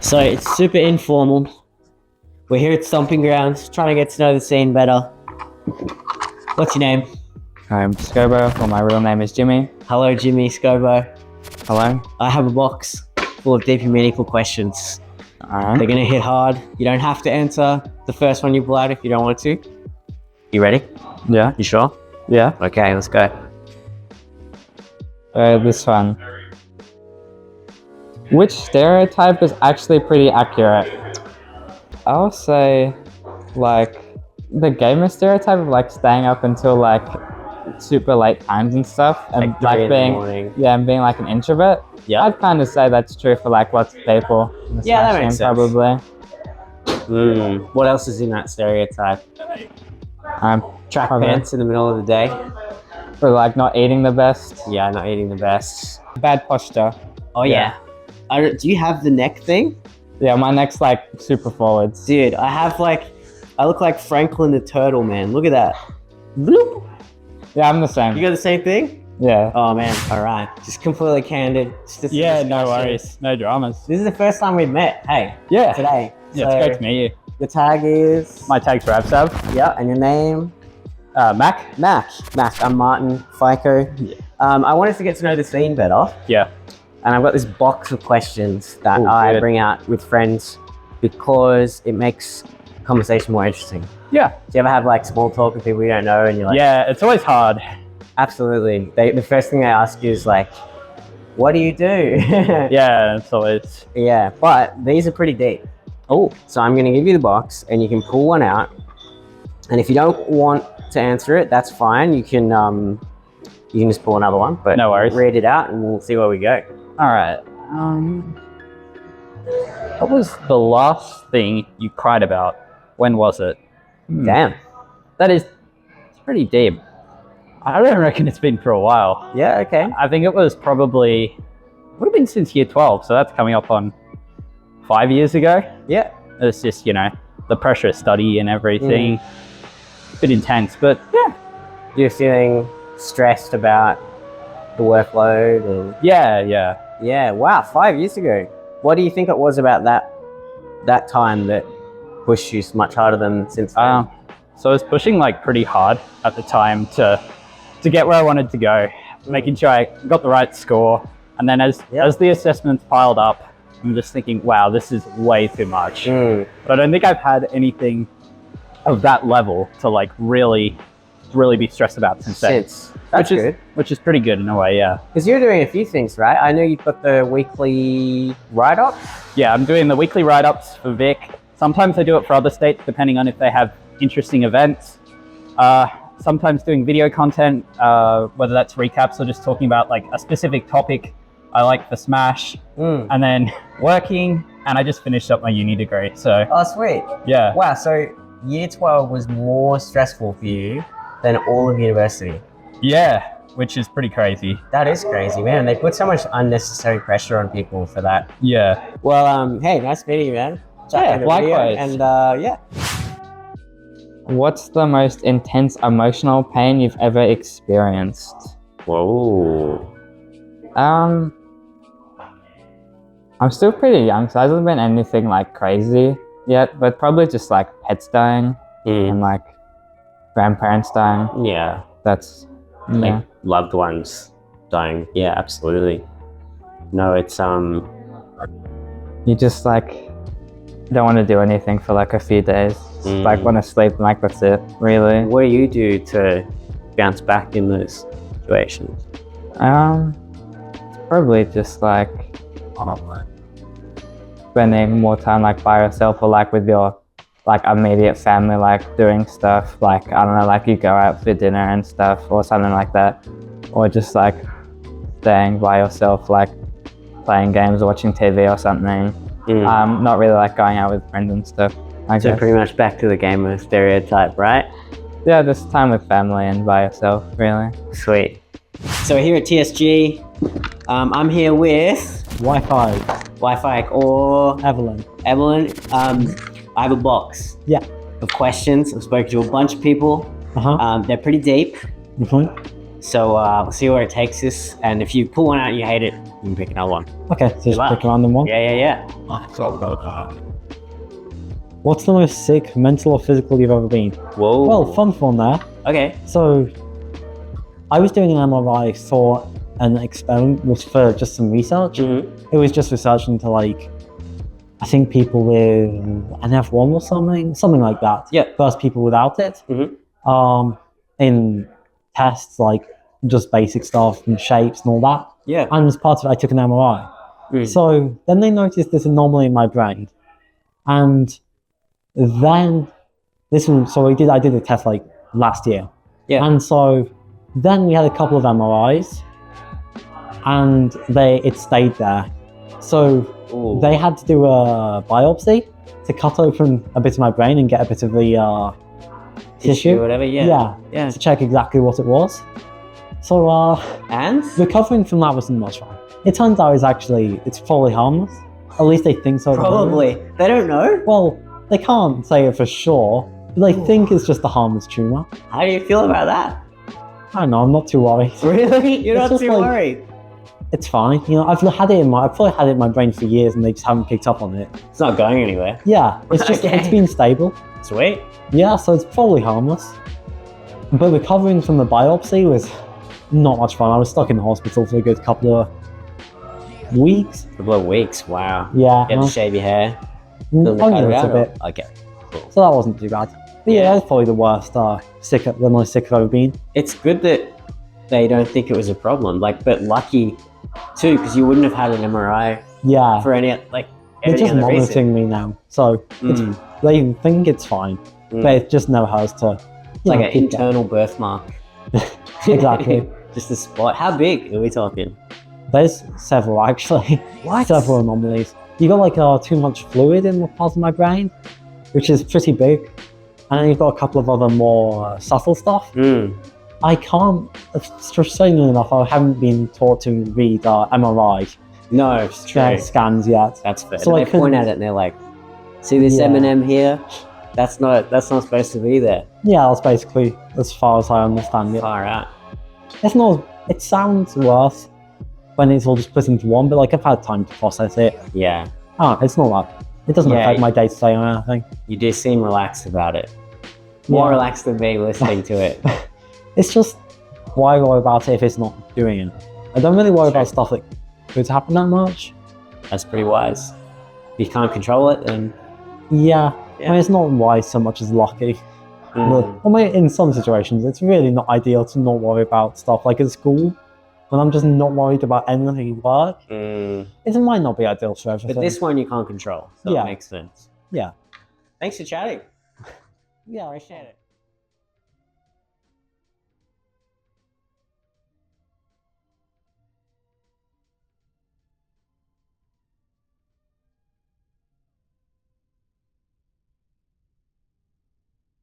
So it's super informal. We're here at Stomping Grounds, trying to get to know the scene better. What's your name? I'm Scobo, or my real name is Jimmy. Hello, Jimmy, Scobo. Hello. I have a box full of deep and meaningful questions. Alright. They're gonna hit hard. You don't have to answer the first one you pull out if you don't want to. You ready? Yeah. You sure? Yeah. Okay, let's go. This one. Which stereotype is actually pretty accurate? I'll say, like, the gamer stereotype of like staying up until like super late times and stuff, and Like 3 in the being morning. and being like an introvert. Yeah. I'd kind of say that's true for like lots of people. in the Yeah, that Smash makes game, sense. Probably. What else is in that stereotype? Track Probably. pants in the middle of the day. For like not eating the best. Yeah, not eating the best. Bad posture. Oh yeah. Do you have the neck thing? Yeah, my neck's like super forwards. Dude, I look like Franklin the Turtle, man. Look at that. Bloop. Yeah, I'm the same. You got the same thing? Yeah. Oh man, all right. Just completely candid. Just a Yeah, no discussion. worries. No dramas. This is the first time we've met. Hey, Yeah. today. Yeah, it's great to meet you. The tag is My tag's Ravsav. yeah, and your name? Mac? Mac. I'm Martin. Fico. Yeah. I wanted to get to know the scene better, Yeah. and I've got this box of questions that Ooh, I good. bring out with friends because it makes conversation more interesting. Yeah. Do you ever have like small talk with people you don't know, and you're like, Yeah, it's always hard. absolutely. The first thing they ask you is like, what do you do? Yeah, it's always. Yeah, but these are pretty deep. Oh. So I'm going to give you the box, and you can pull one out. And if you don't want to answer it, that's fine. You can just pull another one. But No worries. read it out, and we'll see where we go. Alright. What was the last thing you cried about? When was it? Damn. That is it's pretty deep. I don't reckon it's been for a while. Yeah. Okay. I think it was probably, would have been since year 12, so that's coming up on 5 years ago. Yeah. It's just, the pressure of study and everything. Bit intense, but yeah. You're feeling stressed about the workload, or Yeah. yeah. Wow. 5 years ago. What do you think it was about that time that pushed you much harder than since then? So I was pushing like pretty hard at the time to get where I wanted to go, making sure I got the right score. And then as the assessments piled up, I'm just thinking, wow, this is way too much. But I don't think I've had anything of that level to like really be stressed about since then. That's good. Which is pretty good in a way, yeah. Because you're doing a few things, right? I know you've got the weekly write-up. Yeah, I'm doing the weekly write-ups for Vic. Sometimes I do it for other states, depending on if they have interesting events. Sometimes doing video content, whether that's recaps or just talking about like a specific topic I like for Smash. And then working, and I just finished up my uni degree, so Oh, sweet. yeah. Wow, so year 12 was more stressful for you than all of university. Yeah, which is pretty crazy. That is crazy, man. They put so much unnecessary pressure on people for that. Yeah. Well, hey, nice meeting you, man. Check Yeah, out the video, likewise. And yeah. What's the most intense emotional pain you've ever experienced? Whoa. I'm still pretty young, so it hasn't been anything like crazy yet, but probably just like pets dying and like grandparents dying. Yeah. That's Like loved ones dying. Yeah, absolutely. No, it's you just like don't want to do anything for like a few days. Just, like want to sleep and like that's it, really. what do you do to bounce back in those situations? It's probably just like spending more time like by yourself or like with your like immediate family, like doing stuff like, I don't know, like you go out for dinner and stuff or something like that, or just like staying by yourself, like playing games or watching TV or something. Not really like going out with friends and stuff. So pretty much back to the gamer stereotype, right? Yeah, just time with family and by yourself, really. Sweet. So here at TSG, I'm here with Wifike or Aella. I have a box Yeah. of questions. I've spoken to a bunch of people. They're pretty deep. So we'll see where it takes us. And if you pull one out and you hate it, you can pick another one. Okay, so just luck. pick a random one. Yeah. What's the most sick mental or physical you've ever been? Whoa. Well, fun one there. Okay. So, I was doing an MRI for an experiment, was for just some research. It was just research into like, I think people with an F1 or something like that. Yeah. Versus people without it. In tests like just basic stuff and shapes and all that. Yeah. And as part of it, I took an MRI. So then they noticed this anomaly in my brain, and then I did a test like last year. Yeah. And so then we had a couple of MRIs, and it stayed there. So they had to do a biopsy to cut open a bit of my brain and get a bit of the tissue or whatever. Yeah. To check exactly what it was. So and recovering from that wasn't much fun. It turns out it's fully harmless. At least they think so. Probably. They don't know. Well, they can't say it for sure, but they think it's just a harmless tumor. How do you feel about that? I don't know, I'm not too worried. Really? You're It's not just too like- worried? It's fine. You know, I've probably had it in my brain for years and they just haven't picked up on it. It's not going anywhere. Yeah, it's just, Okay. it's been stable. Sweet. Yeah, so it's probably harmless. But recovering from the biopsy was not much fun. I was stuck in the hospital for a good couple of weeks. A couple of weeks. Wow. Yeah. You had to shave your hair. only Cut a it little out, bit. or- Okay. Cool. So that wasn't too bad. But yeah, Yeah. that's probably the worst, the most sick I've ever been. It's good that they don't think it was a problem. Like, but lucky too, because you wouldn't have had an MRI Yeah. for any They're any just other reason. monitoring me now. So they think it's fine. But it just never hurts to It's like an keep that. internal birthmark. Exactly. Just a spot. How big are we talking? There's several actually. What? Several anomalies. You got like too much fluid in the part of my brain, which is pretty big. And then you've got a couple of other more subtle stuff. I can't, strangely enough, I haven't been taught to read MRI No, it's true. scans yet. That's fair. So So I they point couldn't- at it and they're like, "See this Yeah. M&M here? That's not supposed to be there." Yeah, that's basically as far as I understand it. Far out. It's not, it sounds worse when it's all just put into one, but like I've had time to process it. Yeah, It's not that. It doesn't Yeah, affect my day-to-day or anything. you do seem relaxed about it. More Yeah. relaxed than me listening to it. It's just, why worry about it if it's not doing it? I don't really worry about stuff that could happen that much. That's pretty wise. If you can't control it, then Yeah, Yeah. I mean, it's not wise so much as lucky. But, I mean, in some situations, it's really not ideal to not worry about stuff. Like at school, when I'm just not worried about anything at work, it might not be ideal for everything. But this one you can't control, so Yeah. it makes sense. Yeah. Thanks for chatting. Yeah, I appreciate it.